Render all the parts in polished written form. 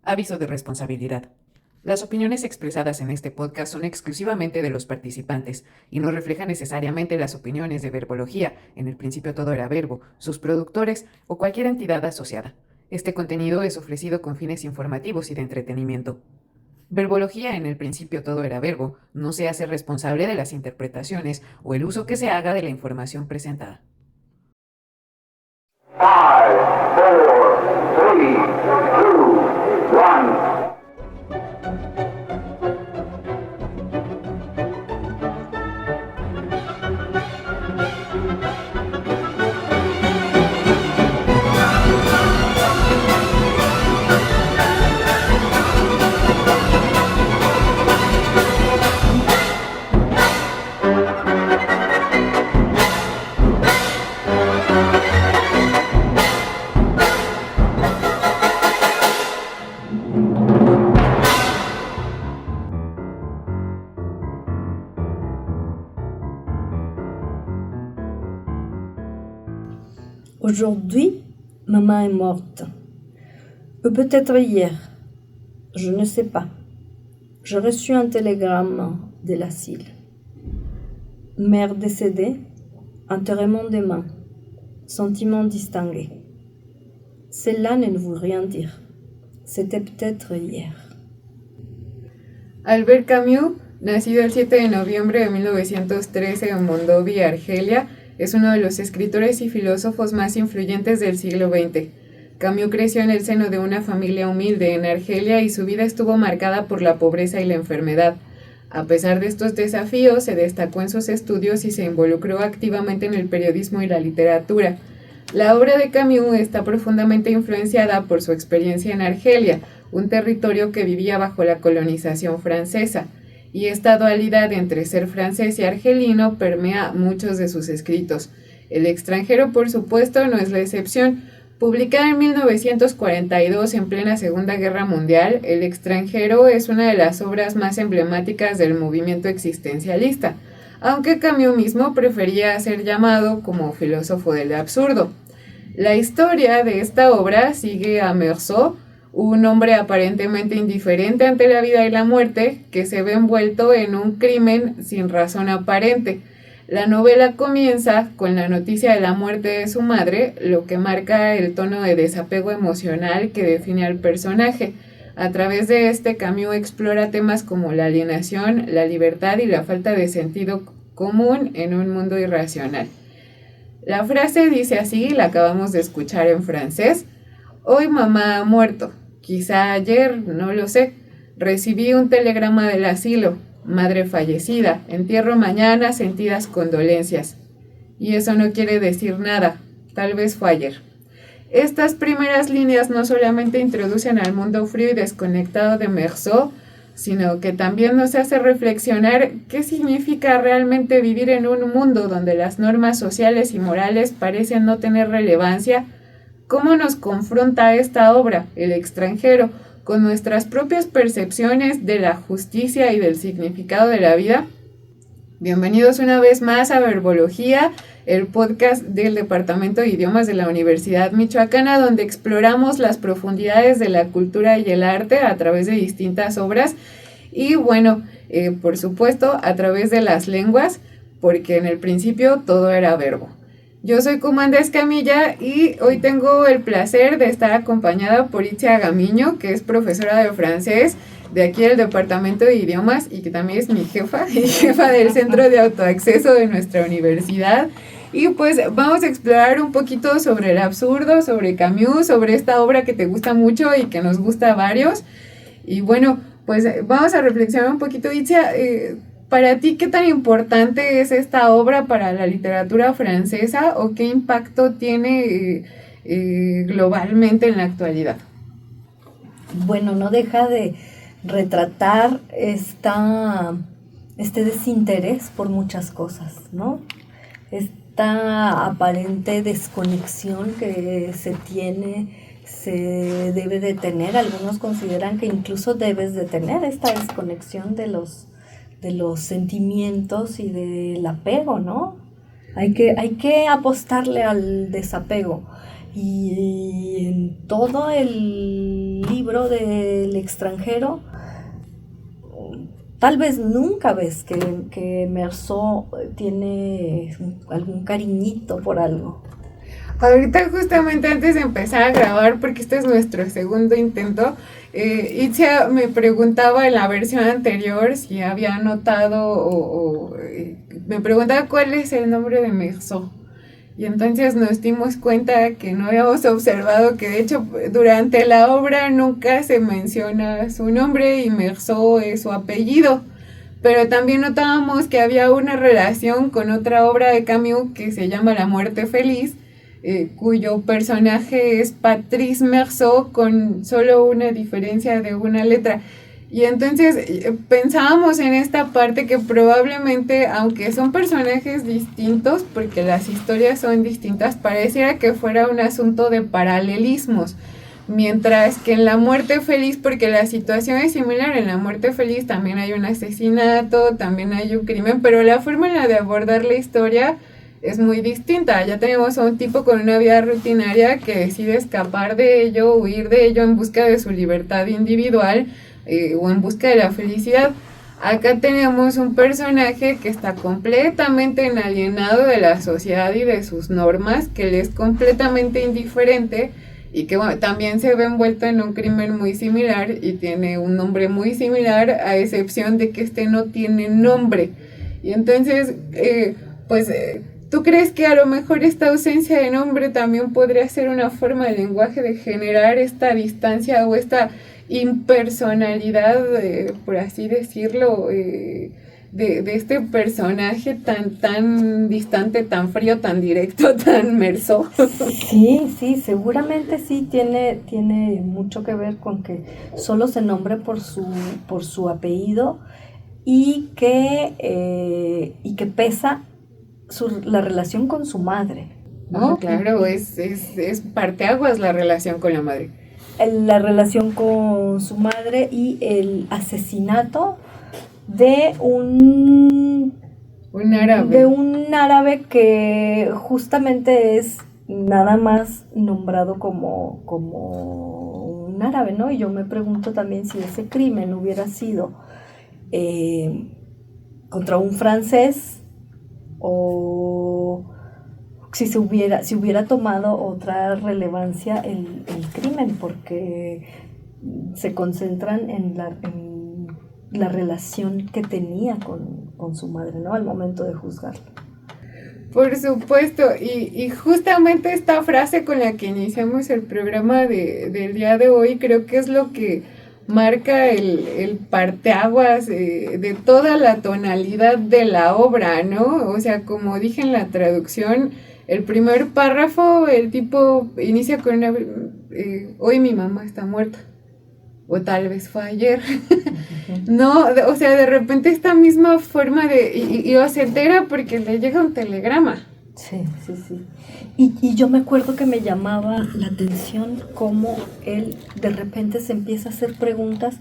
Aviso de responsabilidad. Las opiniones expresadas en este podcast son exclusivamente de los participantes y no reflejan necesariamente las opiniones de Verbología, en el principio todo era verbo, sus productores o cualquier entidad asociada. Este contenido es ofrecido con fines informativos y de entretenimiento. Verbología, en el principio todo era verbo, no se hace responsable de las interpretaciones o el uso que se haga de la información presentada. 5, 4, 3, 2, 1. Aujourd'hui, maman est morte. Ou peut-être hier. Je ne sais pas. J'ai reçu un télégramme de l'asile. Mère décédée, enterrement demain. Sentiment distingué. Cela ne veut rien dire. C'était peut-être hier. Albert Camus, nacido el 7 de noviembre de 1913 en Mondovì, Argelia, es uno de los escritores y filósofos más influyentes del siglo XX. Camus creció en el seno de una familia humilde en Argelia y su vida estuvo marcada por la pobreza y la enfermedad. A pesar de estos desafíos, se destacó en sus estudios y se involucró activamente en el periodismo y la literatura. La obra de Camus está profundamente influenciada por su experiencia en Argelia, un territorio que vivía bajo la colonización francesa, y esta dualidad entre ser francés y argelino permea muchos de sus escritos. El extranjero, por supuesto, no es la excepción. Publicada en 1942 en plena Segunda Guerra Mundial, El extranjero es una de las obras más emblemáticas del movimiento existencialista, aunque Camus mismo prefería ser llamado como filósofo del absurdo. La historia de esta obra sigue a Meursault, un hombre aparentemente indiferente ante la vida y la muerte, que se ve envuelto en un crimen sin razón aparente. La novela comienza con la noticia de la muerte de su madre, lo que marca el tono de desapego emocional que define al personaje. A través de este, Camus explora temas como la alienación, la libertad y la falta de sentido común en un mundo irracional. La frase dice así, la acabamos de escuchar en francés: hoy mamá ha muerto, quizá ayer, no lo sé. Recibí un telegrama del asilo, madre fallecida, entierro mañana, sentidas condolencias. Y eso no quiere decir nada, tal vez fue ayer. Estas primeras líneas no solamente introducen al mundo frío y desconectado de Meursault, sino que también nos hace reflexionar qué significa realmente vivir en un mundo donde las normas sociales y morales parecen no tener relevancia. ¿Cómo nos confronta esta obra, El extranjero, con nuestras propias percepciones de la justicia y del significado de la vida? Bienvenidos una vez más a Verbología, el podcast del Departamento de Idiomas de la Universidad Michoacana, donde exploramos las profundidades de la cultura y el arte a través de distintas obras y, bueno, por supuesto, a través de las lenguas, porque en el principio todo era verbo. Yo soy Kumanda Escamilla y hoy tengo el placer de estar acompañada por Itzia Gamiño, que es profesora de francés de aquí del Departamento de Idiomas y que también es mi jefa y jefa del Centro de Autoacceso de nuestra universidad. Y pues vamos a explorar un poquito sobre el absurdo, sobre Camus, sobre esta obra que te gusta mucho y que nos gusta a varios. Y bueno, pues vamos a reflexionar un poquito, Itzia. Para ti, ¿qué tan importante es esta obra para la literatura francesa o qué impacto tiene globalmente en la actualidad? Bueno, no deja de retratar este desinterés por muchas cosas, ¿no? Esta aparente desconexión que se tiene, se debe de tener. Algunos consideran que incluso debes de tener esta desconexión de los sentimientos y del apego, ¿no? Hay que apostarle al desapego. Y en todo el libro del extranjero, tal vez nunca ves que Meursault tiene algún cariñito por algo. Ahorita justamente antes de empezar a grabar, porque este es nuestro segundo intento, Itzia me preguntaba en la versión anterior si había notado me preguntaba cuál es el nombre de Meursault. Y entonces nos dimos cuenta que no habíamos observado que de hecho durante la obra nunca se menciona su nombre y Meursault es su apellido. Pero también notábamos que había una relación con otra obra de Camus que se llama La muerte feliz, cuyo personaje es Patrice Meursault con solo una diferencia de una letra. Y entonces pensábamos en esta parte que probablemente, aunque son personajes distintos, porque las historias son distintas, pareciera que fuera un asunto de paralelismos. Mientras que en La muerte feliz, porque la situación es similar, en La muerte feliz también hay un asesinato, también hay un crimen, pero la forma en la de abordar la historia es muy distinta. Ya tenemos a un tipo con una vida rutinaria que decide escapar de ello, huir de ello en busca de su libertad individual, o en busca de la felicidad. Acá tenemos un personaje que está completamente inalienado de la sociedad y de sus normas, que le es completamente indiferente y que bueno, también se ve envuelto en un crimen muy similar y tiene un nombre muy similar, a excepción de que este no tiene nombre. Y entonces, ¿tú crees que a lo mejor esta ausencia de nombre también podría ser una forma de lenguaje de generar esta distancia o esta impersonalidad, por así decirlo, de este personaje tan distante, tan frío, tan directo, tan Meursault? Sí, seguramente sí tiene mucho que ver con que solo se nombre por su apellido y que pesa la relación con su madre, ¿no? Claro, es parteaguas la relación con la madre. La relación con su madre y el asesinato de un árabe que justamente es nada más nombrado como un árabe, ¿no? Y yo me pregunto también si ese crimen hubiera sido contra un francés o si hubiera tomado otra relevancia el crimen, porque se concentran en la relación que tenía con su madre, ¿no? Al momento de juzgarlo. Por supuesto, y justamente esta frase con la que iniciamos el programa del día de hoy creo que es lo que marca el parteaguas de toda la tonalidad de la obra, ¿no? O sea, como dije en la traducción, el primer párrafo, el tipo inicia con hoy mi mamá está muerta, o tal vez fue ayer. No, o sea, de repente esta misma forma y se entera porque le llega un telegrama. Sí. Y yo me acuerdo que me llamaba la atención cómo él de repente se empieza a hacer preguntas.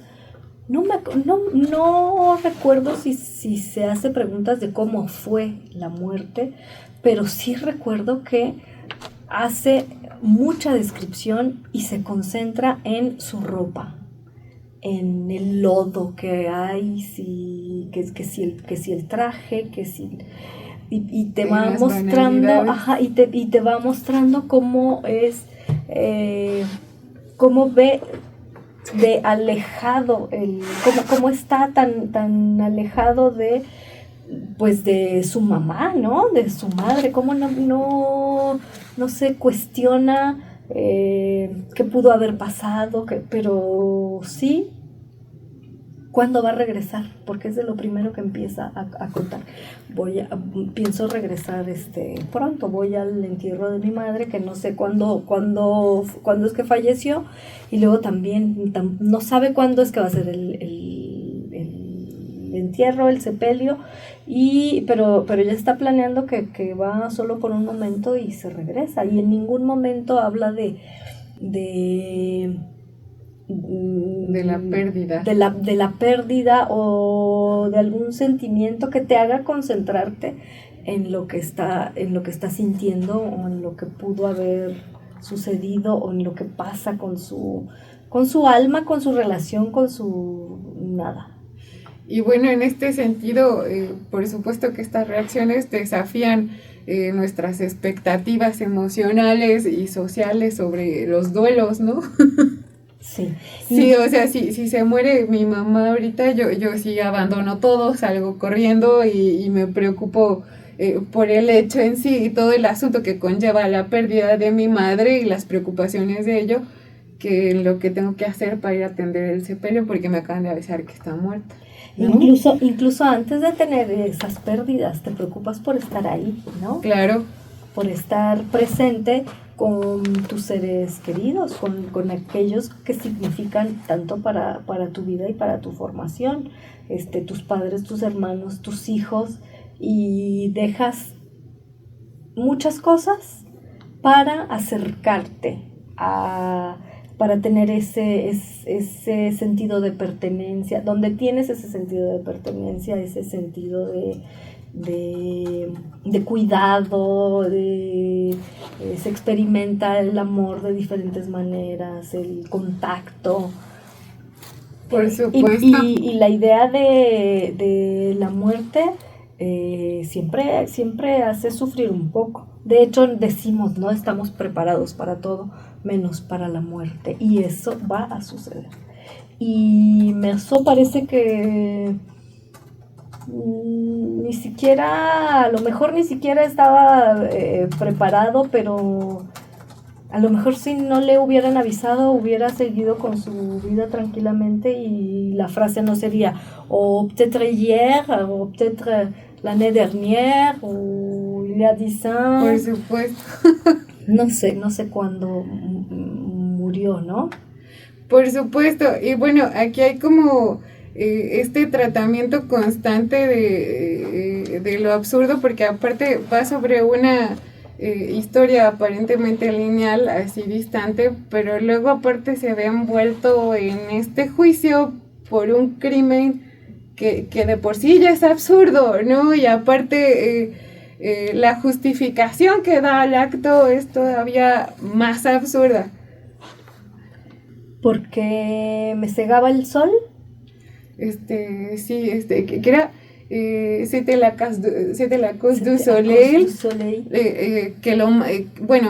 No recuerdo si se hace preguntas de cómo fue la muerte, pero sí recuerdo que hace mucha descripción y se concentra en su ropa, en el lodo que hay, que si el traje, y te va mostrando, y te va mostrando cómo es, cómo ve de alejado, cómo está tan alejado de su mamá, ¿no? De su madre, cómo no se cuestiona qué pudo haber pasado, pero sí, ¿cuándo va a regresar? Porque es de lo primero que empieza a contar. Pienso regresar pronto, voy al entierro de mi madre, que no sé cuándo es que falleció, y luego también no sabe cuándo es que va a ser el entierro, el sepelio, pero ya está planeando que va solo por un momento y se regresa, y en ningún momento habla de la pérdida. De la pérdida o de algún sentimiento que te haga concentrarte en lo que está sintiendo o en lo que pudo haber sucedido o en lo que pasa con su con su alma, con su relación, con su nada. Y bueno, en este sentido, por supuesto que estas reacciones desafían nuestras expectativas emocionales y sociales sobre los duelos, ¿no? Sí. Sí, o sea, si se muere mi mamá ahorita, yo sí abandono todo, salgo corriendo y me preocupo por el hecho en sí y todo el asunto que conlleva la pérdida de mi madre y las preocupaciones de ello, que lo que tengo que hacer para ir a atender el sepelio porque me acaban de avisar que está muerta, ¿no? Incluso antes de tener esas pérdidas, te preocupas por estar ahí, ¿no? Claro. Por estar presente con tus seres queridos, con aquellos que significan tanto para tu vida y para tu formación, tus padres, tus hermanos, tus hijos, y dejas muchas cosas para acercarte para tener ese sentido de pertenencia, donde tienes ese sentido de pertenencia, ese sentido de cuidado, se experimenta el amor de diferentes maneras, el contacto. Por supuesto. Y la idea de la muerte siempre hace sufrir un poco. De hecho, decimos, no estamos preparados para todo, menos para la muerte. Y eso va a suceder. Y Meursault parece que a lo mejor ni siquiera estaba preparado, pero a lo mejor si no le hubieran avisado hubiera seguido con su vida tranquilamente y la frase no sería o peut-être hier o peut-être l'année dernière o il y a 10 ans. Por supuesto. No sé cuándo murió, ¿no? Por supuesto. Y bueno, aquí hay como este tratamiento constante de lo absurdo, porque aparte va sobre una historia aparentemente lineal, así distante, pero luego aparte se ve envuelto en este juicio por un crimen que de por sí ya es absurdo, ¿no? Y aparte la justificación que da al acto es todavía más absurda. Porque me cegaba el sol. Que era C'était la cause du soleil,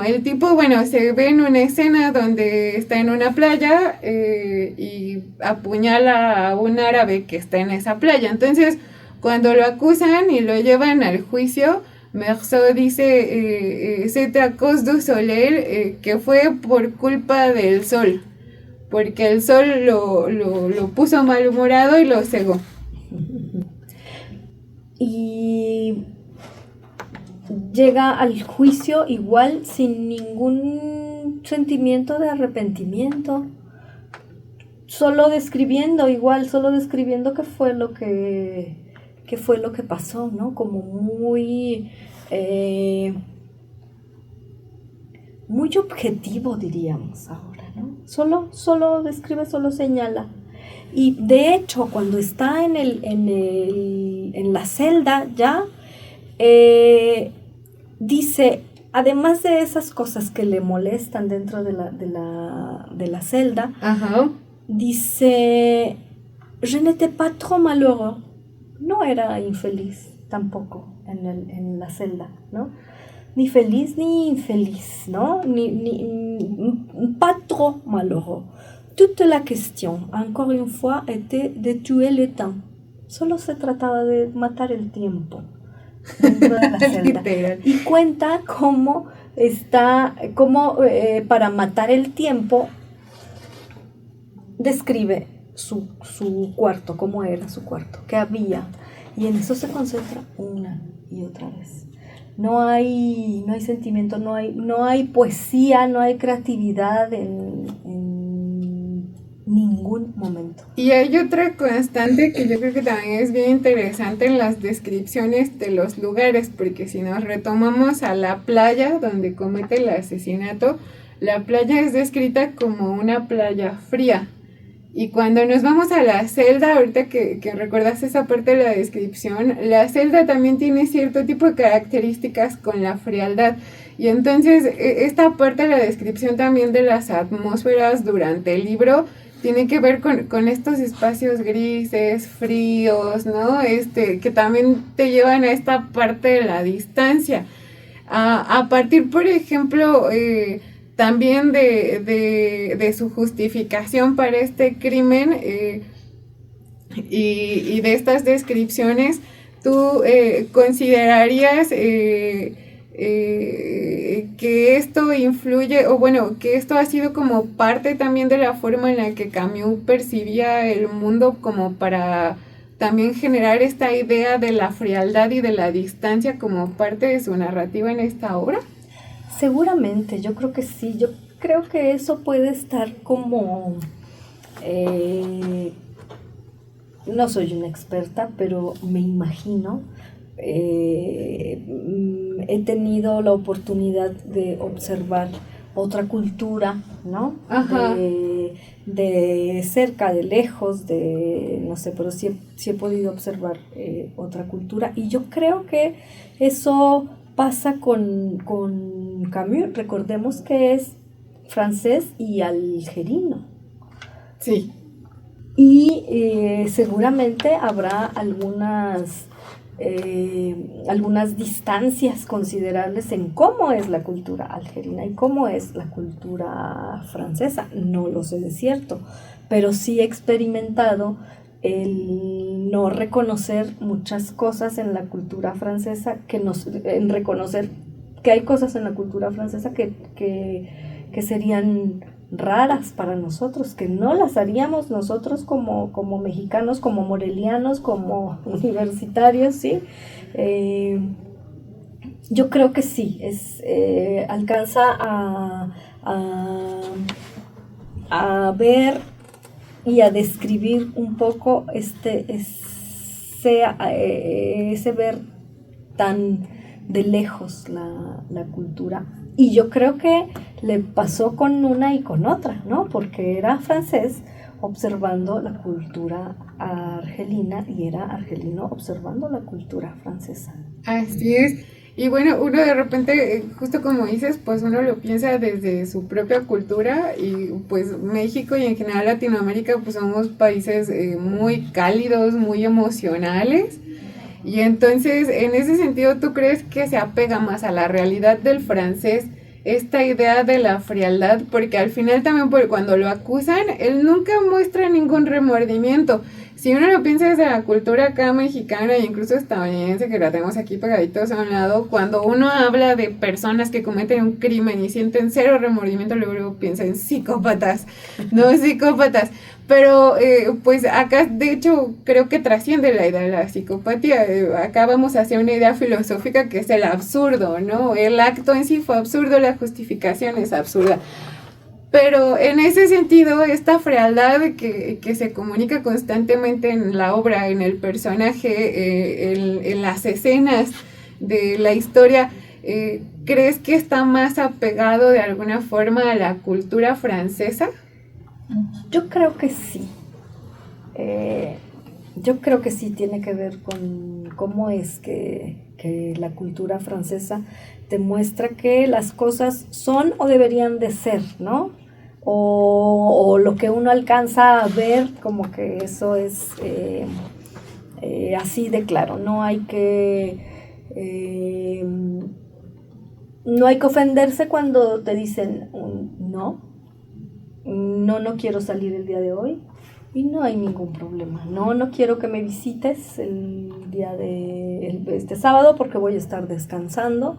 el tipo, se ve en una escena donde está en una playa y apuñala a un árabe que está en esa playa. Entonces, cuando lo acusan y lo llevan al juicio, Meursault dice c'est à cause du soleil, que fue por culpa del sol, porque el sol lo puso malhumorado y lo cegó. Y llega al juicio igual sin ningún sentimiento de arrepentimiento, solo describiendo qué fue lo que pasó, ¿no? Como muy objetivo, diríamos ahora, ¿no? Solo describe, solo señala. Y de hecho, cuando está en la celda ya, dice, además de esas cosas que le molestan dentro de la celda, Ajá. Dice, je n'étais pas trop malheureux. No era infeliz tampoco en la celda, ¿no? Ni feliz ni infeliz, ¿no? Pas trop malheureux. Toute la question, encore une fois, était de tuer le temps. Solo se trataba de matar el tiempo dentro de la celda. Y cuenta cómo para matar el tiempo, describe su cuarto, cómo era su cuarto, qué había. Y en eso se concentra una y otra vez. No hay sentimiento, no hay poesía, no hay creatividad en ningún momento. Y hay otra constante que yo creo que también es bien interesante en las descripciones de los lugares, porque si nos retomamos a la playa donde comete el asesinato, la playa es descrita como una playa fría. Y cuando nos vamos a la celda, ahorita que recuerdas esa parte de la descripción, la celda también tiene cierto tipo de características con la frialdad. Y entonces esta parte de la descripción también de las atmósferas durante el libro tiene que ver con estos espacios grises, fríos, ¿no? Que también te llevan a esta parte de la distancia. A partir, por ejemplo, también de su justificación para este crimen y de estas descripciones, ¿tú considerarías que esto influye, o bueno, que esto ha sido como parte también de la forma en la que Camus percibía el mundo, como para también generar esta idea de la frialdad y de la distancia como parte de su narrativa en esta obra? Seguramente, yo creo que sí. Yo creo que eso puede estar como... no soy una experta, pero me imagino. He tenido la oportunidad de observar otra cultura, ¿no? Ajá. De cerca, de lejos, no sé, pero sí he podido observar otra cultura. Y yo creo que eso pasa con Camus. Recordemos que es francés y algerino. Sí. Y seguramente habrá algunas distancias considerables en cómo es la cultura algerina y cómo es la cultura francesa. No lo sé de cierto, pero sí he experimentado el no reconocer muchas cosas en la cultura francesa, en reconocer que hay cosas en la cultura francesa que serían raras para nosotros, que no las haríamos nosotros como mexicanos, como morelianos, como universitarios, ¿sí? Yo creo que sí, alcanza a ver y a describir un poco ese ver tan de lejos la cultura. Y yo creo que le pasó con una y con otra, ¿no? Porque era francés observando la cultura argelina y era argelino observando la cultura francesa. Así es. Y bueno, uno de repente, justo como dices, pues uno lo piensa desde su propia cultura y pues México y en general Latinoamérica pues somos países muy cálidos, muy emocionales. Y entonces, en ese sentido, ¿tú crees que se apega más a la realidad del francés esta idea de la frialdad? Porque al final también cuando lo acusan, él nunca muestra ningún remordimiento. Si uno lo piensa desde la cultura acá mexicana e incluso estadounidense, que la tenemos aquí pegaditos a un lado, cuando uno habla de personas que cometen un crimen y sienten cero remordimiento, luego piensa en psicópatas, no psicópatas. Pero pues acá de hecho creo que trasciende la idea de la psicopatía. Acá vamos hacia una idea filosófica que es el absurdo, ¿no? El acto en sí fue absurdo, la justificación es absurda. Pero en ese sentido, esta frialdad que se comunica constantemente en la obra, en el personaje, en las escenas de la historia, ¿crees que está más apegado de alguna forma a la cultura francesa? Yo creo que sí. Yo creo que sí tiene que ver con cómo es que la cultura francesa te muestra que las cosas son o deberían de ser, ¿no? O lo que uno alcanza a ver, como que eso es así de claro. No hay que ofenderse cuando te dicen no quiero salir el día de hoy y no hay ningún problema. No quiero que me visites el día de este sábado porque voy a estar descansando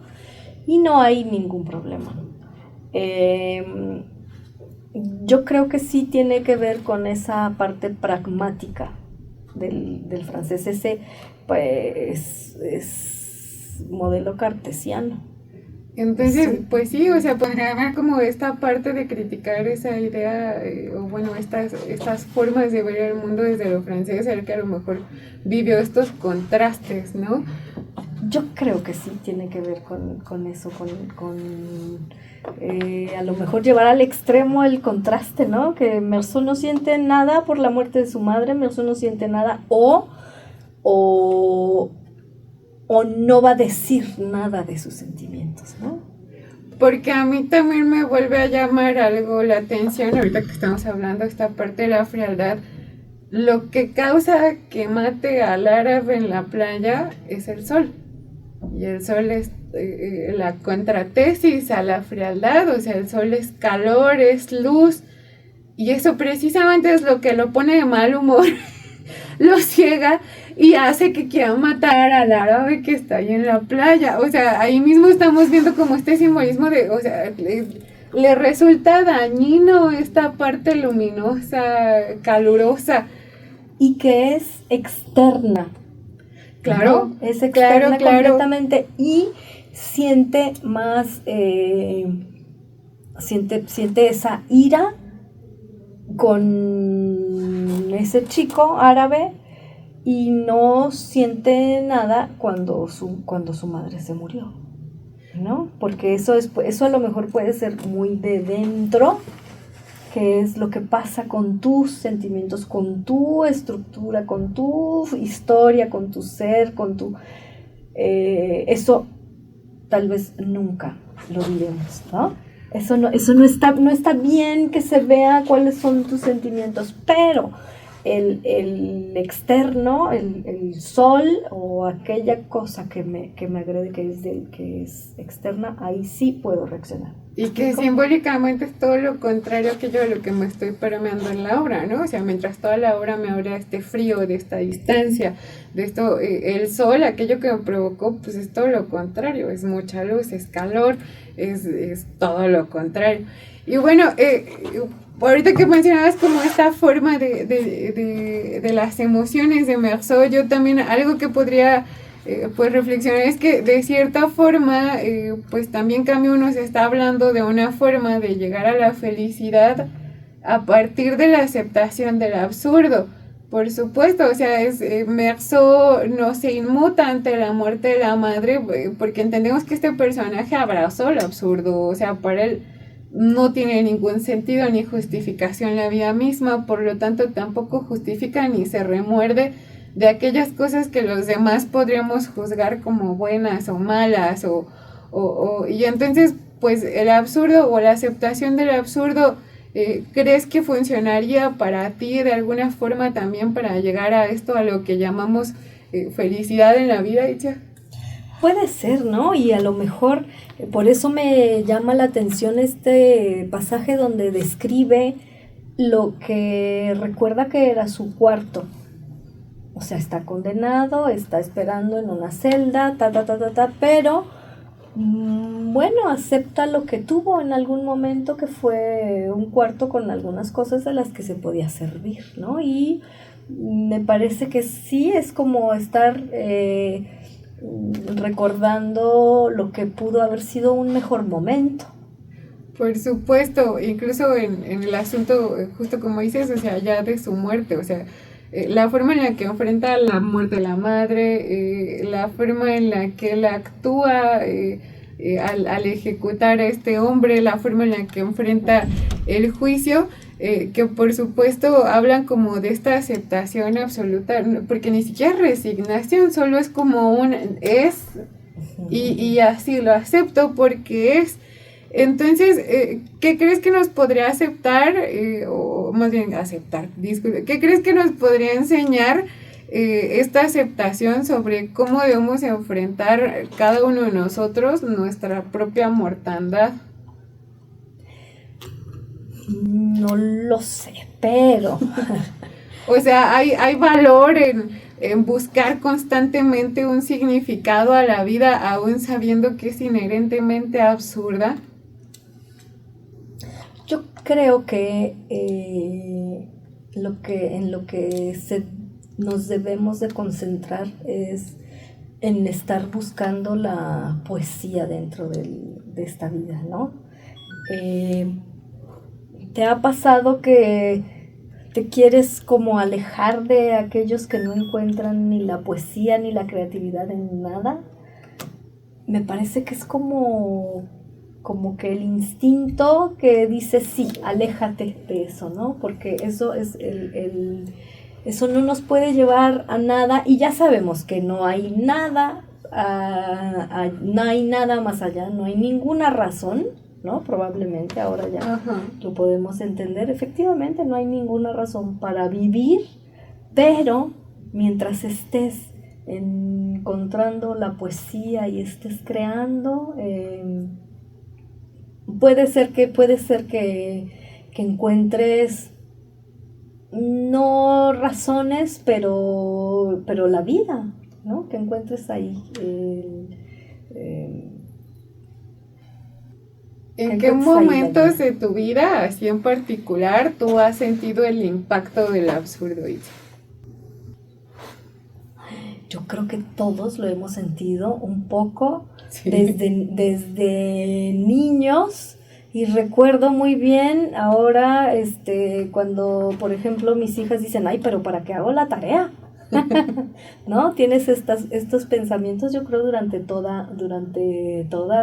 y no hay ningún problema. Yo creo que sí tiene que ver con esa parte pragmática del francés, ese pues es modelo cartesiano. Entonces, Sí. pues sí, o sea, podría haber como esta parte de criticar esa idea, o bueno, estas formas de ver el mundo desde lo francés, el que a lo mejor vivió estos contrastes, ¿no? Yo creo que sí tiene que ver con eso, a lo mejor llevar al extremo el contraste, ¿no? Que Meursault no siente nada por la muerte de su madre, Meursault no siente nada, o no va a decir nada de sus sentimientos, ¿no? porque a mí también me vuelve a llamar algo la atención, ahorita que estamos hablando de esta parte de la frialdad. Lo que causa que mate al árabe en la playa es el sol. Y el sol es la contratesis a la frialdad, o sea, el sol es calor, es luz, y eso precisamente es lo que lo pone de mal humor, lo ciega y hace que quiera matar al árabe que está ahí en la playa. O sea, ahí mismo estamos viendo como este simbolismo de, o sea, le resulta dañino esta parte luminosa, calurosa. Y que es externa. Claro, ¿no? Es externa claro. completamente y siente más, siente esa ira con ese chico árabe y no siente nada cuando su madre se murió, ¿no? Porque eso a lo mejor puede ser muy de dentro, que es lo que pasa con tus sentimientos, con tu estructura, con tu historia, con tu ser, con tu... eso tal vez nunca lo diremos, ¿no? Eso no está bien que se vea cuáles son tus sentimientos, pero el externo, el sol o aquella cosa que me agrede que es externa, ahí sí puedo reaccionar. Y que simbólicamente es todo lo contrario a aquello de lo que me estoy permeando en la obra, ¿no? O sea, mientras toda la obra me habla de este frío, de esta distancia, de esto, el sol, aquello que me provocó, pues es todo lo contrario, es mucha luz, es calor, es todo lo contrario. Y bueno, ahorita que mencionabas como esta forma de las emociones de Meursault, yo también algo que podría pues reflexionar es que de cierta forma pues también Camus nos está hablando de una forma de llegar a la felicidad a partir de la aceptación del absurdo. Por supuesto, o sea, Meursault no se inmuta ante la muerte de la madre porque entendemos que este personaje abrazó lo absurdo, o sea, para él no tiene ningún sentido ni justificación la vida misma, por lo tanto tampoco justifica ni se remuerde de aquellas cosas que los demás podríamos juzgar como buenas o malas y entonces pues el absurdo o la aceptación del absurdo, ¿crees que funcionaría para ti de alguna forma también para llegar a esto, a lo que llamamos felicidad en la vida, Itzia? Puede ser, ¿no? Y a lo mejor, por eso me llama la atención este pasaje donde describe lo que recuerda que era su cuarto. O sea, está condenado, está esperando en una celda, pero bueno, acepta lo que tuvo en algún momento, que fue un cuarto con algunas cosas de las que se podía servir, ¿no? Y me parece que sí es como estar recordando lo que pudo haber sido un mejor momento. Por supuesto, incluso en el asunto, justo como dices, o sea, ya de su muerte, o sea, la forma en la que enfrenta la muerte de la madre, la forma en la que él actúa al ejecutar a este hombre, la forma en la que enfrenta el juicio, que por supuesto hablan como de esta aceptación absoluta, porque ni siquiera resignación, solo es como un es, y así lo acepto porque es. Entonces, ¿qué crees que nos podría aceptar, o más bien aceptar, disculpe, qué crees que nos podría enseñar esta aceptación sobre cómo debemos enfrentar cada uno de nosotros nuestra propia mortandad? No lo sé, pero... O sea, hay valor en buscar constantemente un significado a la vida, aún sabiendo que es inherentemente absurda. Yo creo que en lo que nos debemos de concentrar es en estar buscando la poesía dentro de esta vida, ¿no? ¿Te ha pasado que te quieres como alejar de aquellos que no encuentran ni la poesía ni la creatividad en nada? Me parece que es como que el instinto que dice sí, aléjate de eso, ¿no? Porque eso es eso no nos puede llevar a nada, y ya sabemos que no hay nada no hay nada más allá, no hay ninguna razón, ¿no? Probablemente ahora ya Ajá. lo podemos entender. Efectivamente, no hay ninguna razón para vivir, pero mientras estés encontrando la poesía y estés creando, puede ser que encuentres no razones, pero la vida, ¿no? Que encuentres ahí ¿En qué momentos de tu vida, así en particular, tú has sentido el impacto del absurdo, Itza? Yo creo que todos lo hemos sentido un poco, Sí. desde niños, y recuerdo muy bien ahora cuando, por ejemplo, mis hijas dicen, ay, pero ¿para qué hago la tarea? ¿No? Tienes estos pensamientos, yo creo, durante toda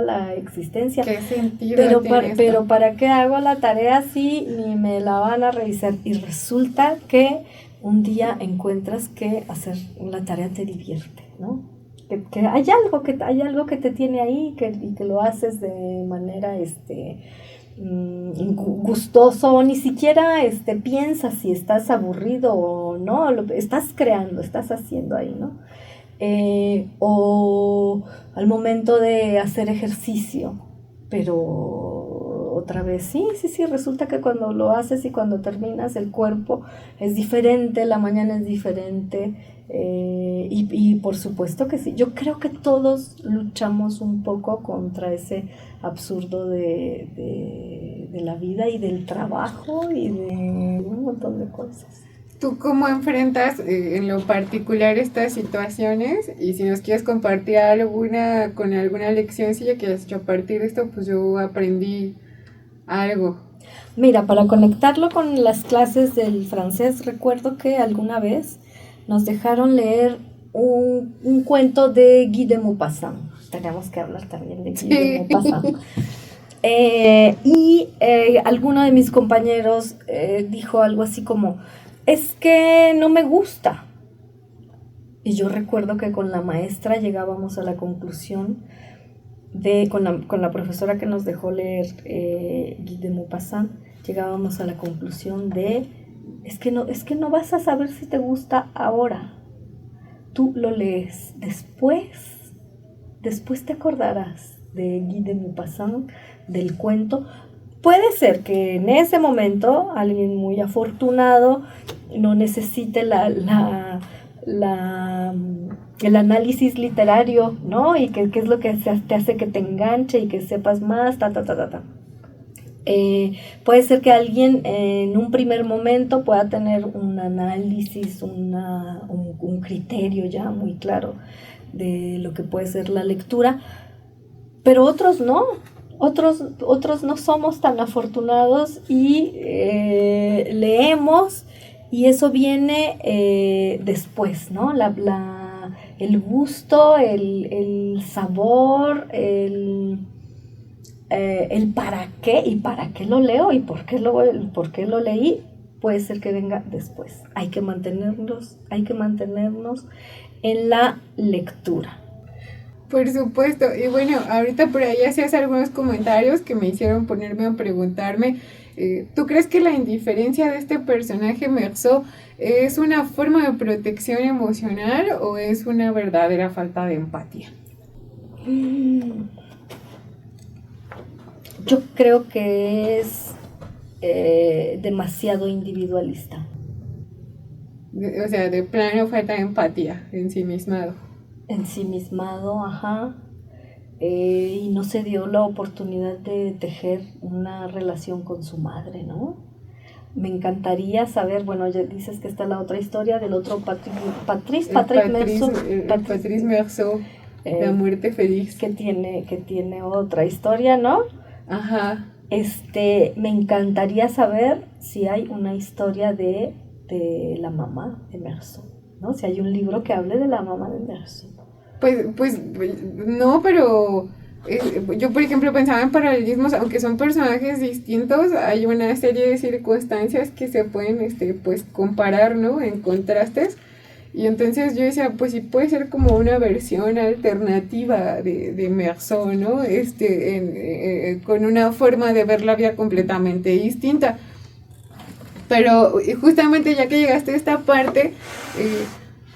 la existencia. ¿Qué sentido Pero tiene esto? pero ¿para qué hago la tarea si ni me la van a revisar? Y resulta que un día encuentras que hacer la tarea te divierte, ¿no? Que hay algo que te tiene ahí y que lo haces de manera gustoso, o ni siquiera piensas si estás aburrido o no, estás creando, estás haciendo ahí, ¿no? O al momento de hacer ejercicio, pero otra vez, sí, resulta que cuando lo haces y cuando terminas el cuerpo es diferente, la mañana es diferente, y por supuesto que sí, yo creo que todos luchamos un poco contra ese absurdo de la vida y del trabajo y de un montón de cosas. ¿Tú cómo enfrentas en lo particular estas situaciones? Y si nos quieres compartir alguna leccioncilla que has hecho a partir de esto, pues yo aprendí algo. Mira, para conectarlo con las clases del francés, recuerdo que alguna vez nos dejaron leer un cuento de Guy de Maupassant. Tenemos que hablar también de Guy de Maupassant. Alguno de mis compañeros dijo algo así como, es que no me gusta. Y yo recuerdo que con la maestra llegábamos a la conclusión con la profesora que nos dejó leer Guy de Maupassant, llegábamos a la conclusión de es que no vas a saber si te gusta ahora. Tú lo lees después te acordarás de Guy de Maupassant, del cuento. Puede ser que en ese momento alguien muy afortunado no necesite el análisis literario, ¿no? Y que es lo que te hace que te enganche y que sepas más, puede ser que alguien en un primer momento pueda tener un análisis, un criterio ya muy claro de lo que puede ser la lectura, pero otros no. Otros no somos tan afortunados y leemos y eso viene después, ¿no? El gusto, el sabor, el para qué y para qué lo leo y por qué lo leí, puede ser que venga después. Hay que mantenernos en la lectura. Por supuesto, y bueno, ahorita por ahí hacías algunos comentarios que me hicieron ponerme a preguntarme, ¿tú crees que la indiferencia de este personaje Meursault es una forma de protección emocional o es una verdadera falta de empatía? Yo creo que es demasiado individualista. O sea, de plano falta de empatía, Ensimismado, ajá. Y no se dio la oportunidad de tejer una relación con su madre, ¿no? Me encantaría saber, bueno, ya dices que está la otra historia del otro Patrice Meursault, La muerte feliz. Que tiene otra historia, ¿no? Ajá. Me encantaría saber si hay una historia de la mamá de Meursault, ¿no? Si hay un libro que hable de la mamá de Meursault. Pues no, pero yo por ejemplo pensaba en paralelismos, aunque son personajes distintos, hay una serie de circunstancias que se pueden pues comparar, ¿no? En contrastes. Y entonces yo decía, pues sí puede ser como una versión alternativa de Meursault, ¿no? Con una forma de ver la vida completamente distinta. Pero justamente ya que llegaste a esta parte,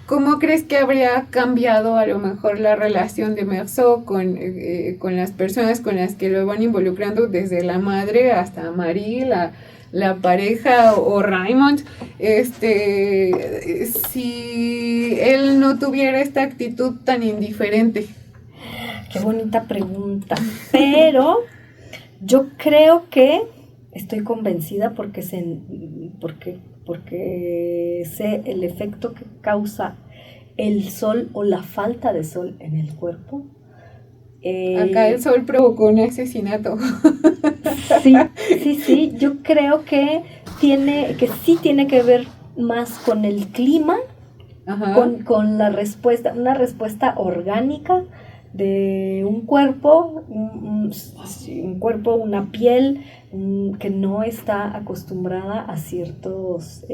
¿cómo crees que habría cambiado a lo mejor la relación de Meursault con las personas con las que lo van involucrando, desde la madre hasta Marie, la pareja o Raymond, si él no tuviera esta actitud tan indiferente? Qué bonita pregunta. Pero yo creo que estoy convencida porque sé el efecto que causa el sol o la falta de sol en el cuerpo. Acá el sol provocó un asesinato. Sí, yo creo que sí tiene que ver más con el clima, con la respuesta, una respuesta orgánica de un cuerpo, una piel que no está acostumbrada a ciertos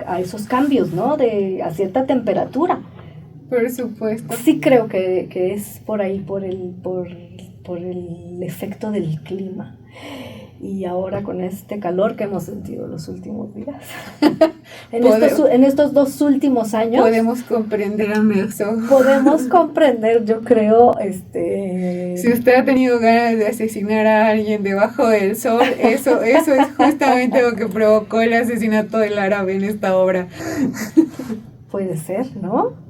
a esos cambios, ¿no? A cierta temperatura. Por supuesto. Sí creo que es por ahí, por el efecto del clima. Y ahora con este calor que hemos sentido los últimos días, en estos 2 últimos años, podemos comprender a Meursault. Podemos comprender, yo creo, Si usted ha tenido ganas de asesinar a alguien debajo del sol, eso es justamente lo que provocó el asesinato del árabe en esta obra. Puede ser, ¿no?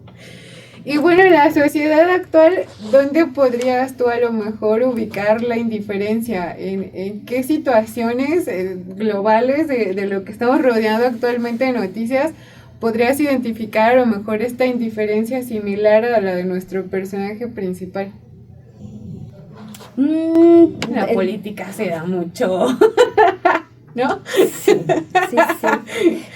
Y bueno, en la sociedad actual, ¿dónde podrías tú a lo mejor ubicar la indiferencia? ¿En qué situaciones globales de lo que estamos rodeando actualmente de noticias podrías identificar a lo mejor esta indiferencia similar a la de nuestro personaje principal? La política se da mucho, ¿no?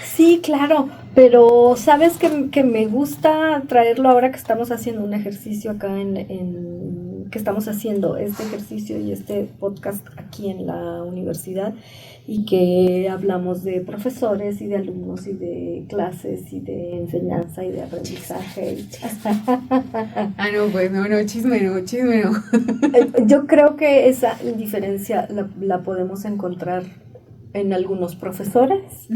Sí, claro, pero sabes que me gusta traerlo ahora que estamos haciendo un ejercicio acá que estamos haciendo este ejercicio y este podcast aquí en la universidad, y que hablamos de profesores y de alumnos y de clases y de enseñanza y de aprendizaje. Chisme no. Yo creo que esa indiferencia la podemos encontrar en algunos profesores,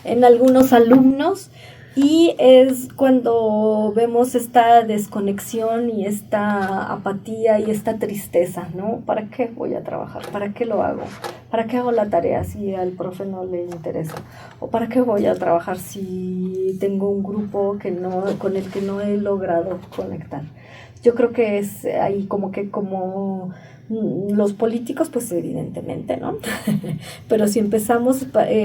en algunos alumnos, y es cuando vemos esta desconexión y esta apatía y esta tristeza, ¿no? ¿Para qué voy a trabajar? ¿Para qué lo hago? ¿Para qué hago la tarea si al profe no le interesa? ¿O para qué voy a trabajar si tengo un grupo con el que no he logrado conectar? Yo creo que es ahí como los políticos, pues evidentemente, ¿no? Pero si empezamos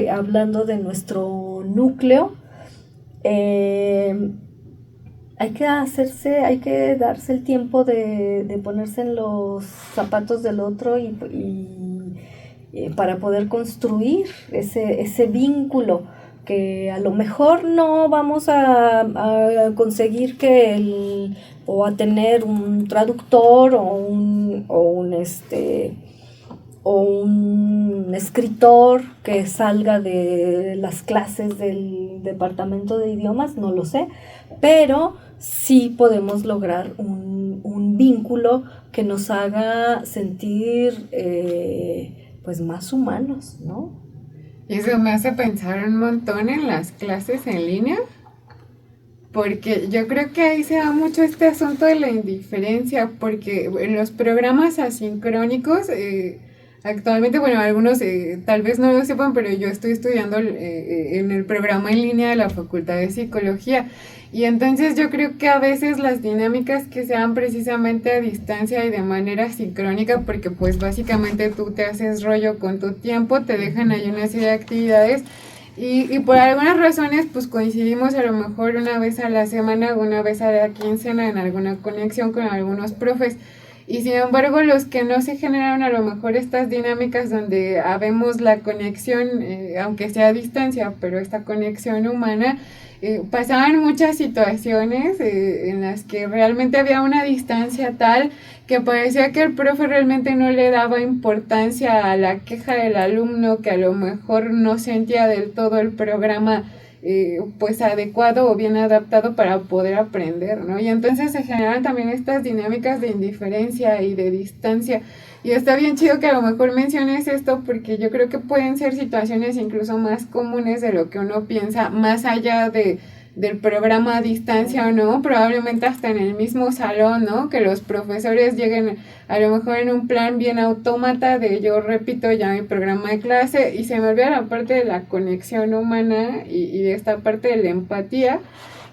hablando de nuestro núcleo, hay que darse el tiempo de ponerse en los zapatos del otro y para poder construir ese vínculo que a lo mejor no vamos a conseguir o a tener un traductor o un escritor que salga de las clases del departamento de idiomas, no lo sé, pero sí podemos lograr un vínculo que nos haga sentir pues más humanos, ¿no? Y eso me hace pensar un montón en las clases en línea, porque yo creo que ahí se da mucho este asunto de la indiferencia, porque en los programas asincrónicos, actualmente, algunos tal vez no lo sepan, pero yo estoy estudiando en el programa en línea de la Facultad de Psicología, y entonces yo creo que a veces las dinámicas que se dan precisamente a distancia y de manera sincrónica, porque pues básicamente tú te haces rollo con tu tiempo, te dejan ahí una serie de actividades, y por algunas razones pues coincidimos a lo mejor una vez a la semana, una vez a la quincena en alguna conexión con algunos profes. y sin embargo los que no se generaron a lo mejor estas dinámicas donde habemos la conexión, aunque sea a distancia, pero esta conexión humana, pasaban muchas situaciones en las que realmente había una distancia tal que parecía que el profe realmente no le daba importancia a la queja del alumno, que a lo mejor no sentía del todo el programa pues adecuado o bien adaptado para poder aprender, ¿no? Y entonces se generan también estas dinámicas de indiferencia y de distancia. Y está bien chido que a lo mejor menciones esto, porque yo creo que pueden ser situaciones incluso más comunes de lo que uno piensa, más allá del programa a distancia o no, probablemente hasta en el mismo salón, ¿no? Que los profesores lleguen a lo mejor en un plan bien autómata de yo repito ya mi programa de clase y se me olvida la parte de la conexión humana y de esta parte de la empatía.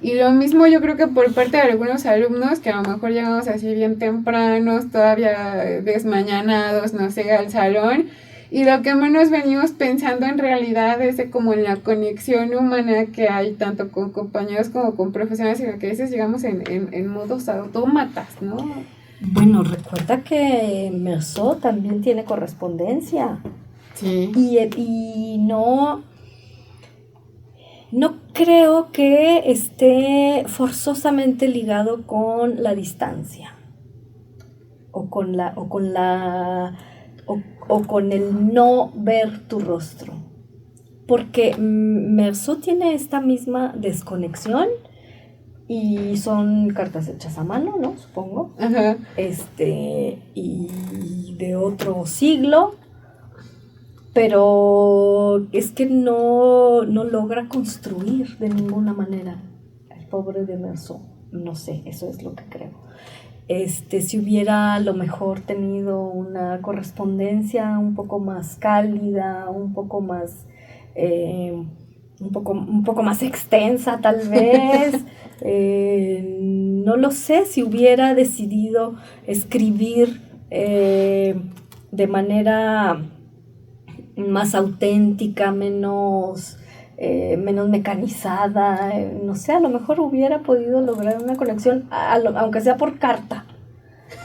Y lo mismo yo creo que por parte de algunos alumnos que a lo mejor llegamos así bien tempranos, todavía desmañanados, no sé, al salón, y lo que menos venimos pensando en realidad es de como en la conexión humana que hay tanto con compañeros como con profesionales, sino que a veces llegamos en modos autómatas, ¿no? Bueno, recuerda que Meursault también tiene correspondencia. Sí. Y no creo que esté forzosamente ligado con la distancia o con el no ver tu rostro, porque Meursault tiene esta misma desconexión y son cartas hechas a mano, ¿no? Supongo. Ajá. Y de otro siglo, pero es que no logra construir de ninguna manera el pobre de Meursault. No sé, eso es lo que creo. Si hubiera a lo mejor tenido una correspondencia un poco más cálida, un poco más extensa tal vez, no lo sé, si hubiera decidido escribir de manera más auténtica, menos mecanizada, no sé, a lo mejor hubiera podido lograr una conexión, aunque sea por carta,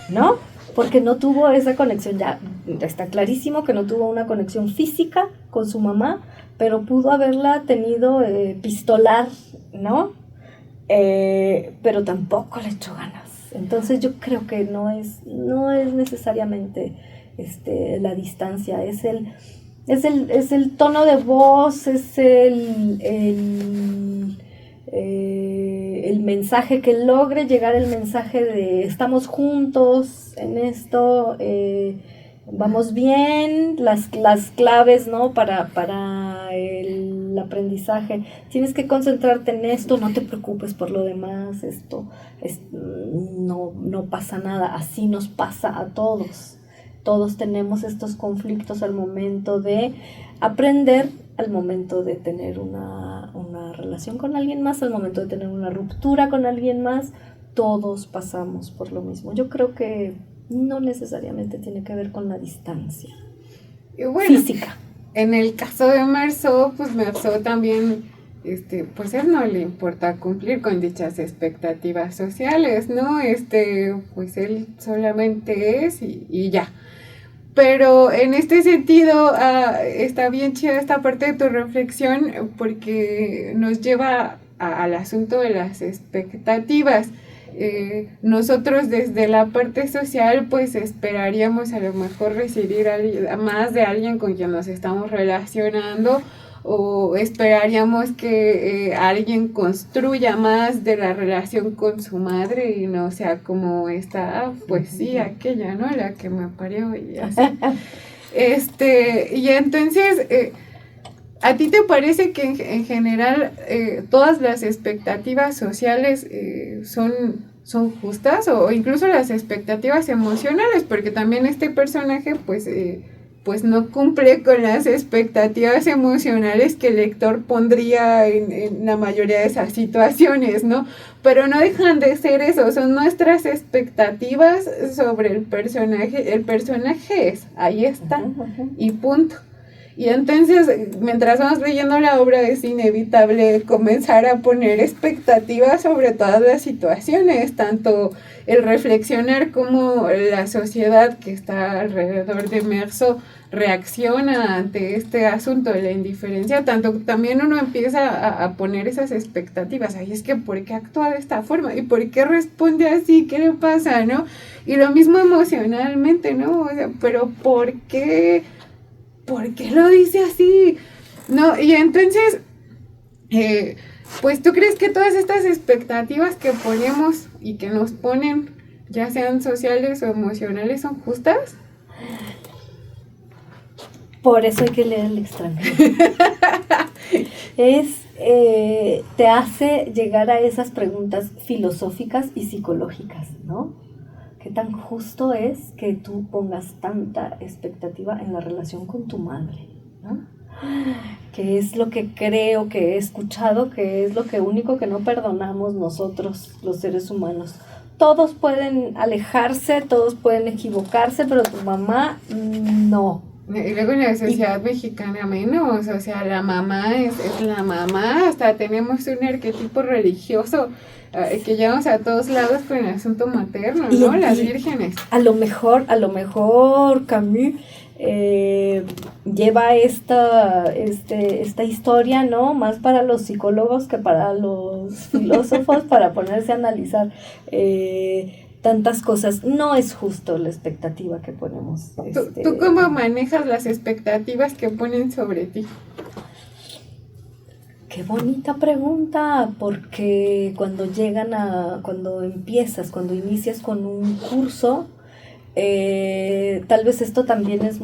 ¿no? Porque no tuvo esa conexión, ya está clarísimo que no tuvo una conexión física con su mamá, pero pudo haberla tenido epistolar, ¿no? Pero tampoco le echó ganas. Entonces yo creo que no es necesariamente la distancia, es el tono de voz, es el mensaje que logre llegar, el mensaje de estamos juntos en esto, vamos bien, las claves, ¿no? Para el aprendizaje. Tienes que concentrarte en esto, no te preocupes por lo demás, no pasa nada, así nos pasa a todos. Todos tenemos estos conflictos al momento de aprender, al momento de tener una relación con alguien más, al momento de tener una ruptura con alguien más. Todos pasamos por lo mismo. Yo creo que no necesariamente tiene que ver con la distancia física. En el caso de Meursault, pues Meursault también, pues él no le importa cumplir con dichas expectativas sociales, ¿no? Pues él solamente es y ya. Pero en este sentido está bien chida esta parte de tu reflexión porque nos lleva al asunto de las expectativas. Nosotros desde la parte social pues esperaríamos a lo mejor recibir más de alguien con quien nos estamos relacionando, o esperaríamos que alguien construya más de la relación con su madre y no sea como esta, pues sí, aquella, ¿no? La que me parió y así. Y entonces, ¿a ti te parece que en general todas las expectativas sociales son justas o incluso las expectativas emocionales? Porque también este personaje pues no cumple con las expectativas emocionales que el lector pondría en la mayoría de esas situaciones, ¿no? Pero no dejan de ser eso, son nuestras expectativas sobre el personaje es, ahí está, y punto. Y entonces, mientras vamos leyendo la obra, es inevitable comenzar a poner expectativas sobre todas las situaciones, tanto el reflexionar cómo la sociedad que está alrededor de Meursault reacciona ante este asunto de la indiferencia, tanto también uno empieza a poner esas expectativas. Ay, es que ¿por qué actúa de esta forma? ¿Y por qué responde así? ¿Qué le pasa, no? Y lo mismo emocionalmente, ¿no? O sea, pero ¿por qué lo dice así? No, y entonces, pues ¿tú crees que todas estas expectativas que ponemos y que nos ponen, ya sean sociales o emocionales, son justas? Por eso hay que leer El extranjero. Te hace llegar a esas preguntas filosóficas y psicológicas, ¿no? ¿Qué tan justo es que tú pongas tanta expectativa en la relación con tu madre, ¿no? Que es lo que creo que he escuchado, que es lo que único que no perdonamos nosotros, los seres humanos. Todos pueden alejarse, todos pueden equivocarse, pero tu mamá no. Y luego en la sociedad mexicana menos, o sea, la mamá es la mamá, hasta tenemos un arquetipo religioso que llevamos a todos lados con el asunto materno, ¿no? Las vírgenes. A lo mejor Camus lleva esta historia, ¿no? Más para los psicólogos que para los filósofos, para ponerse a analizar tantas cosas. No es justo la expectativa que ponemos. ¿Tú cómo manejas las expectativas que ponen sobre ti? Qué bonita pregunta, porque cuando inicias con un curso, tal vez esto también es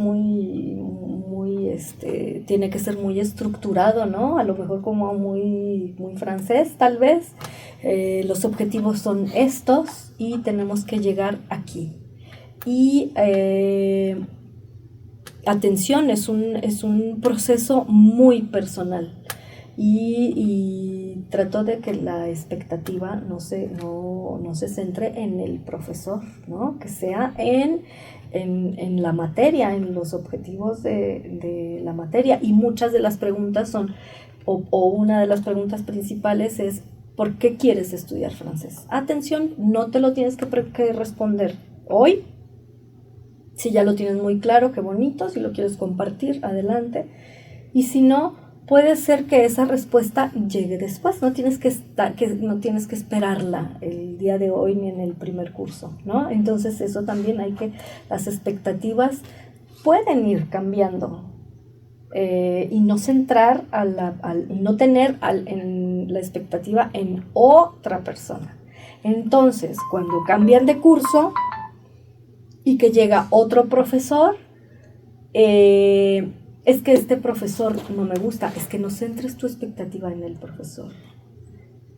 tiene que ser muy estructurado, ¿no? A lo mejor como muy francés, tal vez. Los objetivos son estos y tenemos que llegar aquí. Y atención, es un proceso muy personal. Y trato de que la expectativa no se centre en el profesor, ¿no? Que sea en la materia, en los objetivos de la materia. Y muchas de las preguntas son, o una de las preguntas principales es, ¿por qué quieres estudiar francés? Atención, no te lo tienes que responder hoy. Si ya lo tienes muy claro, qué bonito, si lo quieres compartir, adelante. Y si no, puede ser que esa respuesta llegue después, no tienes que esperarla el día de hoy ni en el primer curso, ¿no? Entonces eso también las expectativas pueden ir cambiando y no centrar y no tener en la expectativa en otra persona. Entonces, cuando cambian de curso y que llega otro profesor, es que este profesor no me gusta, es que no centres tu expectativa en el profesor.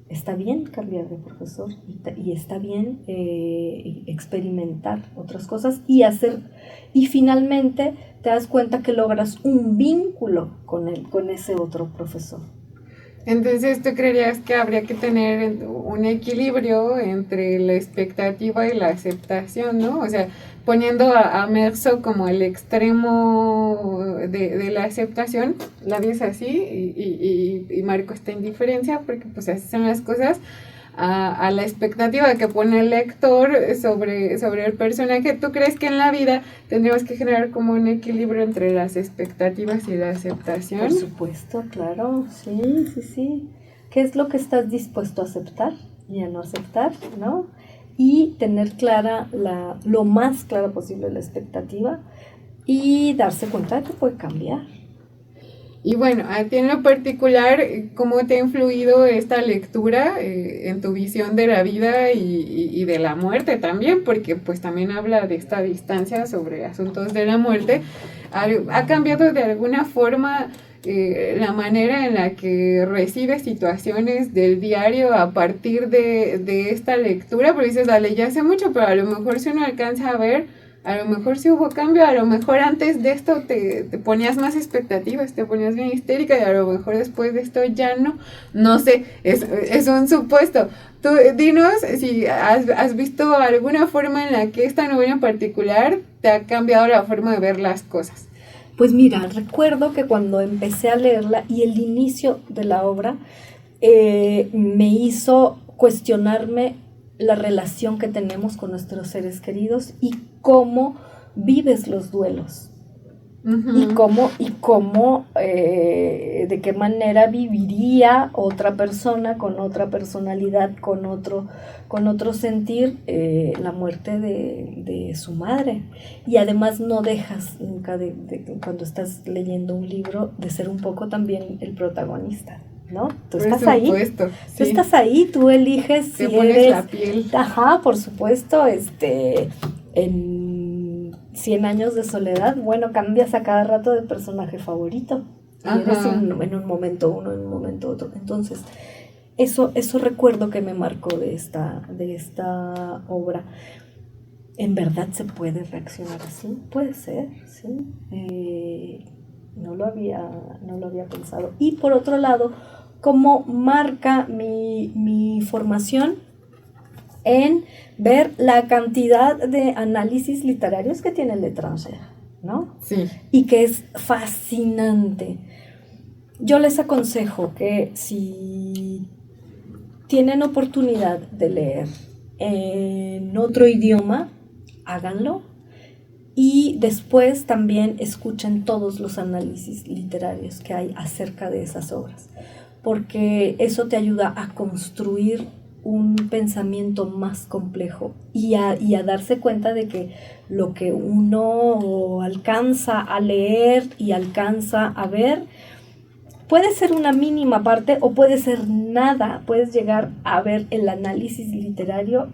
Está bien cambiar de profesor y está bien experimentar otras cosas y finalmente te das cuenta que logras un vínculo con ese otro profesor. Entonces, ¿tú creerías que habría que tener un equilibrio entre la expectativa y la aceptación, ¿no? O sea, poniendo a Meursault como el extremo de la aceptación, la ves así y Marco está en diferencia porque pues así son las cosas, a la expectativa que pone el lector sobre el personaje. ¿Tú crees que en la vida tendríamos que generar como un equilibrio entre las expectativas y la aceptación? Por supuesto, claro, sí. ¿Qué es lo que estás dispuesto a aceptar y a no aceptar, no? Y tener clara lo más clara posible la expectativa y darse cuenta de que puede cambiar. Y bueno, a ti en lo particular, ¿cómo te ha influido esta lectura en tu visión de la vida y de la muerte también? Porque pues también habla de esta distancia sobre asuntos de la muerte. ¿Ha cambiado de alguna forma la manera en la que recibes situaciones del diario a partir de esta lectura? Porque dices, la leí hace mucho, pero a lo mejor si uno alcanza a ver, a lo mejor sí hubo cambio, a lo mejor antes de esto te ponías más expectativas, te ponías bien histérica y a lo mejor después de esto ya no sé, es un supuesto. Tú dinos si has visto alguna forma en la que esta novela en particular te ha cambiado la forma de ver las cosas. Pues mira, recuerdo que cuando empecé a leerla y el inicio de la obra me hizo cuestionarme la relación que tenemos con nuestros seres queridos y cómo vives los duelos. Uh-huh. Y cómo de qué manera viviría otra persona con otra personalidad, con otro sentir la muerte de su madre. Y además no dejas nunca cuando estás leyendo un libro de ser un poco también el protagonista, ¿no? Tú Por estás ahí, supuesto, tú sí. estás ahí, tú eliges Te si pones eres, la piel. ajá, por supuesto, en 100 años de soledad, bueno, cambias a cada rato de personaje favorito. Y eres Ajá. en un momento uno, en un momento otro. Entonces, eso recuerdo que me marcó de esta obra. ¿En verdad se puede reaccionar así? Puede ser, sí. No lo había pensado. Y por otro lado, cómo marca mi formación en ver la cantidad de análisis literarios que tiene L'Étranger, ¿no? Sí. Y que es fascinante. Yo les aconsejo que si tienen oportunidad de leer en otro idioma, háganlo. Y después también escuchen todos los análisis literarios que hay acerca de esas obras, porque eso te ayuda a construir un pensamiento más complejo y a darse cuenta de que lo que uno alcanza a leer y alcanza a ver puede ser una mínima parte o puede ser nada. Puedes llegar a ver el análisis literario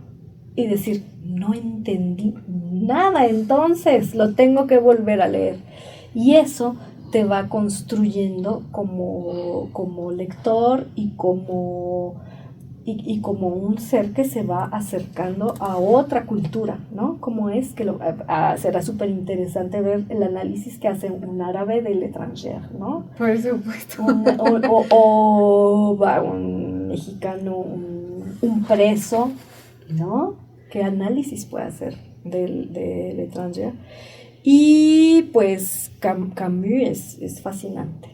y decir, no entendí nada, entonces lo tengo que volver a leer. Y eso te va construyendo como lector y como un ser que se va acercando a otra cultura, ¿no? Como es que será súper interesante ver el análisis que hace un árabe de L'Étranger, ¿no? Por supuesto. Un mexicano, un preso, ¿no? ¿Qué análisis puede hacer de L'Étranger? Y pues Camus es fascinante.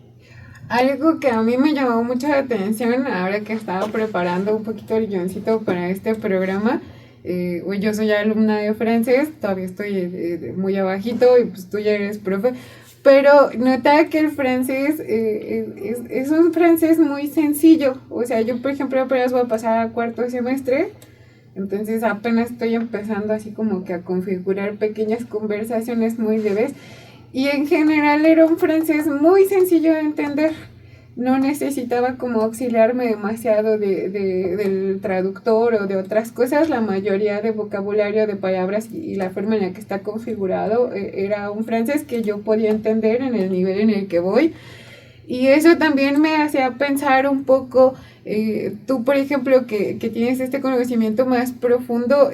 Algo que a mí me llamó mucho la atención ahora que estaba preparando un poquito el guioncito para este programa, yo soy alumna de francés, todavía estoy muy abajito y pues tú ya eres profe, pero notaba que el francés es un francés muy sencillo. O sea, yo por ejemplo apenas voy a pasar a cuarto semestre, entonces apenas estoy empezando así como que a configurar pequeñas conversaciones muy leves. Y en general era un francés muy sencillo de entender. No necesitaba como auxiliarme demasiado del traductor o de otras cosas. La mayoría de vocabulario, de palabras y la forma en la que está configurado era un francés que yo podía entender en el nivel en el que voy. Y eso también me hacía pensar un poco, tú por ejemplo que tienes este conocimiento más profundo,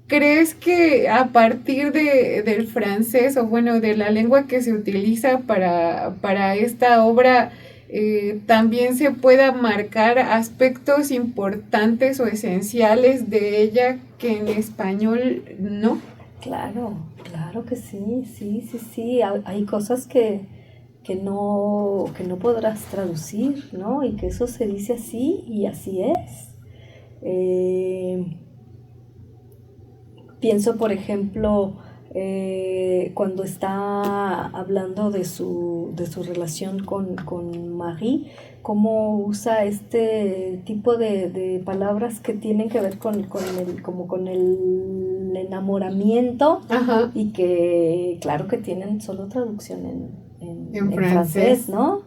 ¿crees que a partir del francés o bueno, de la lengua que se utiliza para esta obra, también se pueda marcar aspectos importantes o esenciales de ella que en español no? Claro que sí. Hay cosas que no podrás traducir, ¿no? Y que eso se dice así y así es. Pienso, por ejemplo, cuando está hablando de su relación con Marie, cómo usa este tipo de palabras que tienen que ver con el enamoramiento. Ajá. Y que claro que tienen solo traducción en francés, ¿no?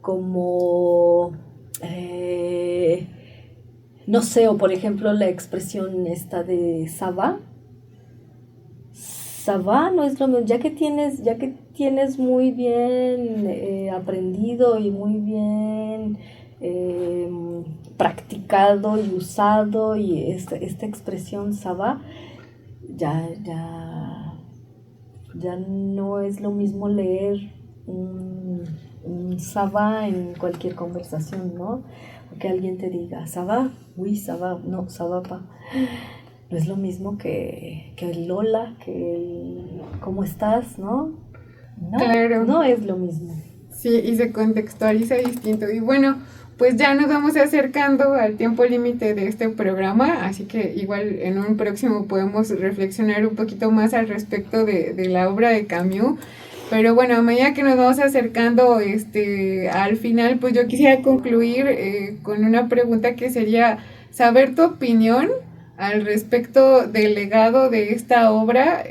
Como no sé, o por ejemplo la expresión esta de ça va no es lo mismo, ya que tienes muy bien aprendido y muy bien practicado y usado y esta expresión ça va, ya no es lo mismo leer un ça va en cualquier conversación, ¿no? O que alguien te diga ça va, oui ça va, no ça va pas. No es lo mismo que el hola, que el ¿cómo estás?, ¿no? ¿no? Claro. No es lo mismo. Sí, y se contextualiza distinto. Y bueno, pues ya nos vamos acercando al tiempo límite de este programa, así que igual en un próximo podemos reflexionar un poquito más al respecto de la obra de Camus. Pero bueno, a medida que nos vamos acercando al final, pues yo quisiera concluir con una pregunta que sería saber tu opinión al respecto del legado de esta obra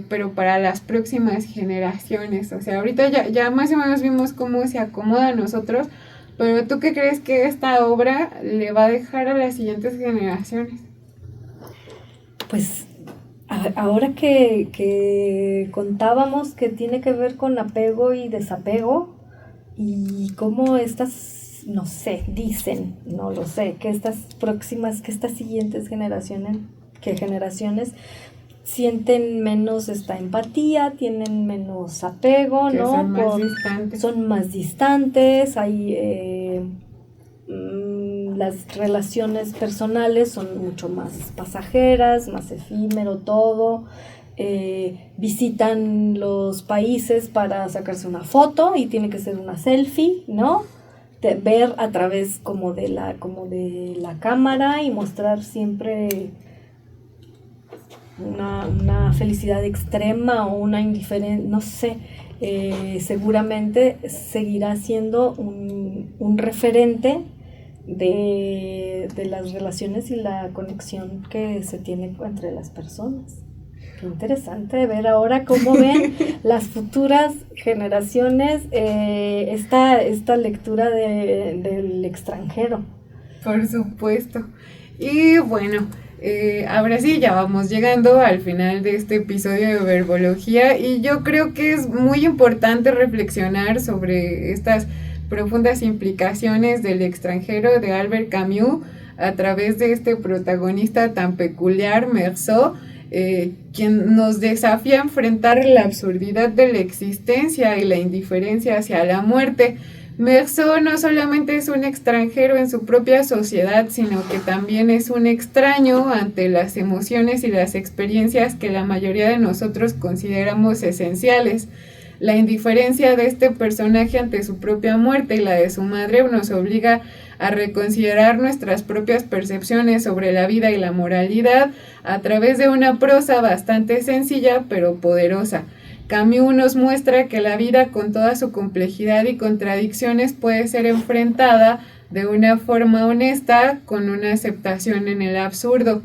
pero para las próximas generaciones. O sea, ahorita ya más o menos vimos cómo se acomoda a nosotros, pero ¿tú qué crees que esta obra le va a dejar a las siguientes generaciones? Pues ahora que contábamos que tiene que ver con apego y desapego y cómo estas, no sé, dicen, no lo sé, que estas siguientes generaciones sienten menos esta empatía, tienen menos apego, que ¿no? Son más distantes. Hay las relaciones personales son mucho más pasajeras, más efímero todo. Visitan los países para sacarse una foto y tiene que ser una selfie, ¿no? Ver a través como de la cámara y mostrar siempre una felicidad extrema o una indiferencia, no sé. Seguramente seguirá siendo un referente de las relaciones y la conexión que se tiene entre las personas. Qué interesante ver ahora cómo ven las futuras generaciones esta lectura del extranjero. Por supuesto. Y bueno, ahora sí, ya vamos llegando al final de este episodio de Verbología y yo creo que es muy importante reflexionar sobre estas profundas implicaciones del extranjero de Albert Camus a través de este protagonista tan peculiar, Meursault, quien nos desafía a enfrentar la absurdidad de la existencia y la indiferencia hacia la muerte. Meursault no solamente es un extranjero en su propia sociedad, sino que también es un extraño ante las emociones y las experiencias que la mayoría de nosotros consideramos esenciales. La indiferencia de este personaje ante su propia muerte y la de su madre nos obliga a reconsiderar nuestras propias percepciones sobre la vida y la moralidad a través de una prosa bastante sencilla pero poderosa. Camus nos muestra que la vida con toda su complejidad y contradicciones puede ser enfrentada de una forma honesta con una aceptación en el absurdo.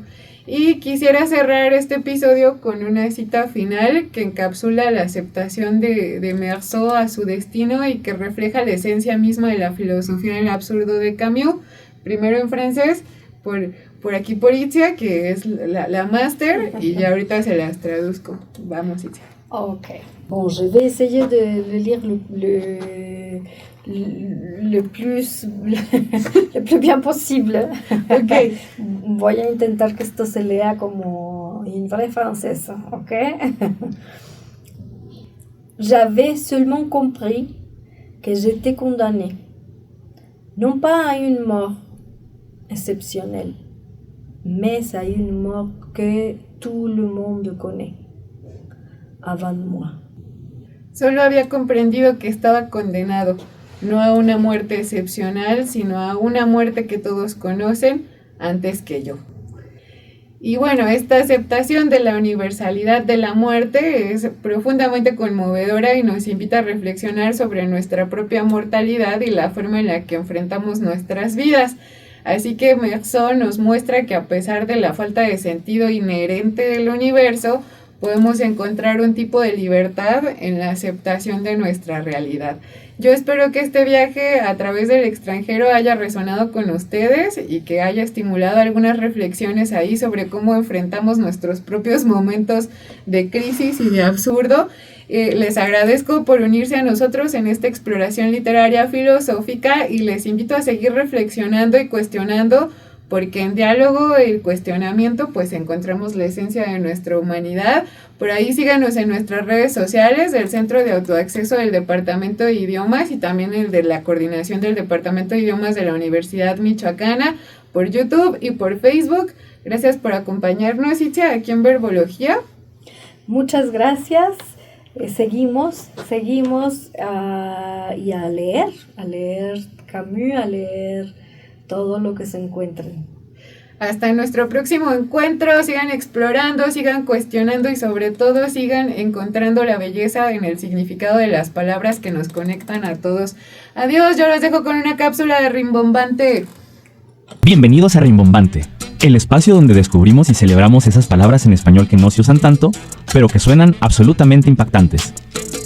Y quisiera cerrar este episodio con una cita final que encapsula la aceptación de Meursault a su destino y que refleja la esencia misma de la filosofía del absurdo de Camus, primero en francés, por aquí por Itzia, que es la máster, y ya ahorita se las traduzco. Vamos, Itzia. Ok. Bon, je vais essayer de le lire le plus bien possible. Ok. Voy a intentar que esto se lea como une vraie française, ok? J'avais seulement compris que j'étais condamnée, non pas à une mort exceptionnelle, mais à une mort que tout le monde connaît avant moi. Solo había comprendido que estaba condenado, no a una muerte excepcional, sino a una muerte que todos conocen antes que yo. Y bueno, esta aceptación de la universalidad de la muerte es profundamente conmovedora y nos invita a reflexionar sobre nuestra propia mortalidad y la forma en la que enfrentamos nuestras vidas. Así que Meursault nos muestra que a pesar de la falta de sentido inherente del universo, podemos encontrar un tipo de libertad en la aceptación de nuestra realidad. Yo espero que este viaje a través del extranjero haya resonado con ustedes y que haya estimulado algunas reflexiones ahí sobre cómo enfrentamos nuestros propios momentos de crisis y de absurdo. Les agradezco por unirse a nosotros en esta exploración literaria filosófica y les invito a seguir reflexionando y cuestionando, porque en diálogo y cuestionamiento pues encontramos la esencia de nuestra humanidad. Por ahí síganos en nuestras redes sociales del Centro de Autoacceso del Departamento de Idiomas y también el de la Coordinación del Departamento de Idiomas de la Universidad Michoacana, por YouTube y por Facebook. Gracias por acompañarnos, Itzia, aquí en Verbología. Muchas gracias. seguimos y a leer Camus, a leer todo lo que se encuentren. Hasta nuestro próximo encuentro, sigan explorando, sigan cuestionando y sobre todo sigan encontrando la belleza en el significado de las palabras que nos conectan a todos. Adiós, yo los dejo con una cápsula de Rimbombante. Bienvenidos a Rimbombante, el espacio donde descubrimos y celebramos esas palabras en español que no se usan tanto, pero que suenan absolutamente impactantes.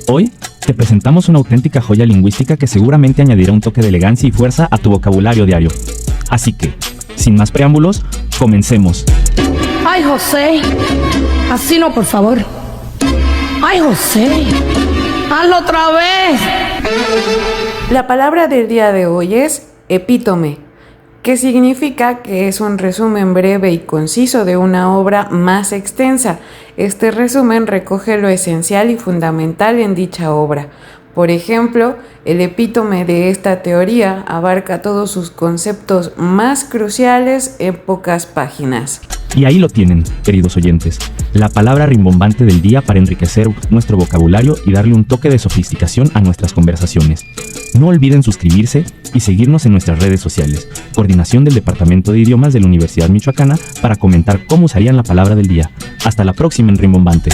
Hoy te presentamos una auténtica joya lingüística que seguramente añadirá un toque de elegancia y fuerza a tu vocabulario diario. Así que, sin más preámbulos, comencemos. ¡Ay, José! Así no, por favor. ¡Ay, José! ¡Hazlo otra vez! La palabra del día de hoy es epítome, que significa que es un resumen breve y conciso de una obra más extensa. Este resumen recoge lo esencial y fundamental en dicha obra. Por ejemplo, el epítome de esta teoría abarca todos sus conceptos más cruciales en pocas páginas. Y ahí lo tienen, queridos oyentes, la palabra rimbombante del día para enriquecer nuestro vocabulario y darle un toque de sofisticación a nuestras conversaciones. No olviden suscribirse y seguirnos en nuestras redes sociales, coordinación del Departamento de Idiomas de la Universidad Michoacana, para comentar cómo usarían la palabra del día. Hasta la próxima en Rimbombante.